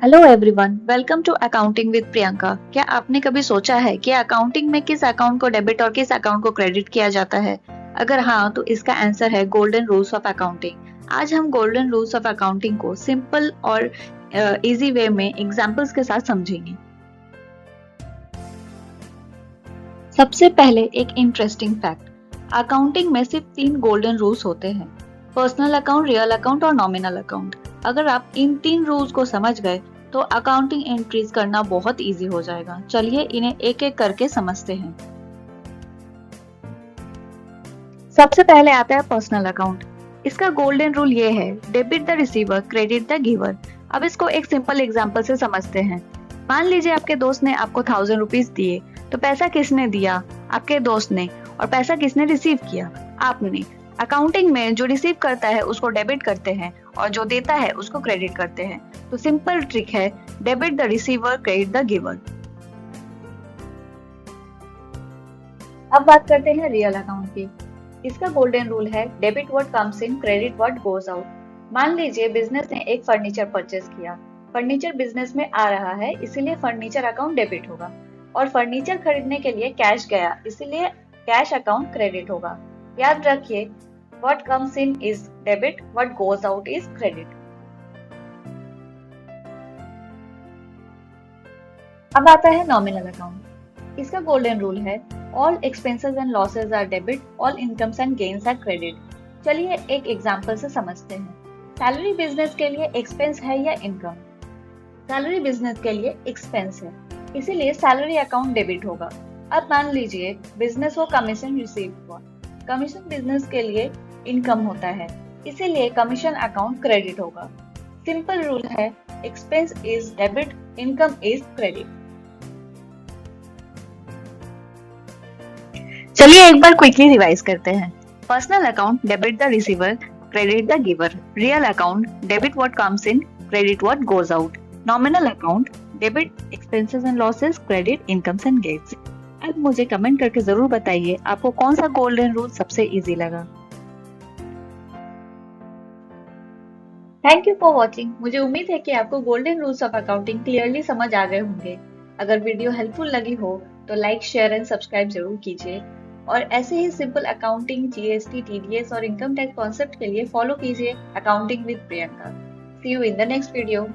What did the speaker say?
Hello everyone, welcome to accounting with Priyanka. क्या आपने कभी सोचा है कि अकाउंटिंग में किस अकाउंट को डेबिट और किस अकाउंट को क्रेडिट किया जाता है? अगर हाँ, तो इसका आंसर है गोल्डन रूल्स ऑफ अकाउंटिंग। आज हम गोल्डन रूल्स ऑफ अकाउंटिंग को सिंपल और इजी वे में एग्जांपल्स के साथ समझेंगे। सबसे पहले एक इंटरेस्टिंग फैक्ट, अकाउंटिंग में सिर्फ 3 गोल्डन रूल्स होते हैं: पर्सनल अकाउंट, रियल अकाउंट और नॉमिनल अकाउंट। अगर आप इन 3 रूल्स को समझ गए तो अकाउंटिंग एंट्रीज करना बहुत इजी हो जाएगा। चलिए इन्हें एक एक करके समझते हैं। सबसे पहले आता है पर्सनल अकाउंट। इसका गोल्डन रूल ये है, debit the receiver, credit the giver. अब इसको एक सिंपल एग्जांपल से समझते हैं। मान लीजिए आपके दोस्त ने आपको 1000 रुपीज दिए, तो पैसा किसने दिया? आपके दोस्त ने। और पैसा किसने रिसीव किया? आपने। अकाउंटिंग में जो रिसीव करता है उसको डेबिट करते हैं और जो देता है उसको क्रेडिट करते हैं। तो सिंपल ट्रिक है, debit the receiver, credit the giver. अब बात करते हैं रियल अकाउंट की। इसका गोल्डन रूल है, debit what comes in, credit what goes out. मान लीजिए बिजनेस ने एक फर्नीचर परचेज किया। फर्नीचर बिजनेस में आ रहा है, इसीलिए फर्नीचर अकाउंट डेबिट होगा। और फर्नीचर खरीदने के लिए कैश गया, इसीलिए कैश अकाउंट क्रेडिट होगा। याद रखिए, what comes in is debit, what goes out is credit. अब आता है नॉमिनल अकाउंट। इसका गोल्डन रूल है, all expenses and losses are debit, all incomes and gains are credit. चलिए एक एग्जांपल से समझते हैं। सैलरी बिजनेस के लिए एक्सपेंस है या इनकम? सैलरी बिजनेस के लिए एक्सपेंस है, इसीलिए सैलरी अकाउंट डेबिट होगा। अब मान लीजिए बिजनेस को कमीशन रिसीव हुआ। कमीशन बिजनेस के लिए इनकम होता है, इसीलिए कमीशन अकाउंट क्रेडिट होगा। सिंपल रूल है, expense is debit, income is credit. चलिए एक बार क्विकली रिवाइज करते हैं। Personal account, debit the receiver, credit the giver. Real account, debit what comes in, credit what goes out. Nominal account, debit expenses and losses, credit incomes and gains. अब मुझे comment करके जरूर बताइए आपको कौन सा गोल्डन रूल सबसे easy लगा। Thank you for watching. मुझे उम्मीद है कि आपको golden rules of accounting clearly समझ आ गए होंगे। अगर वीडियो हेल्पफुल लगी हो तो लाइक, शेयर एंड सब्सक्राइब जरूर कीजिए। और ऐसे ही सिंपल अकाउंटिंग, जीएसटी, टीडीएस और इनकम टैक्स कॉन्सेप्ट के लिए फॉलो कीजिए accounting with Priyanka. See you in the next video.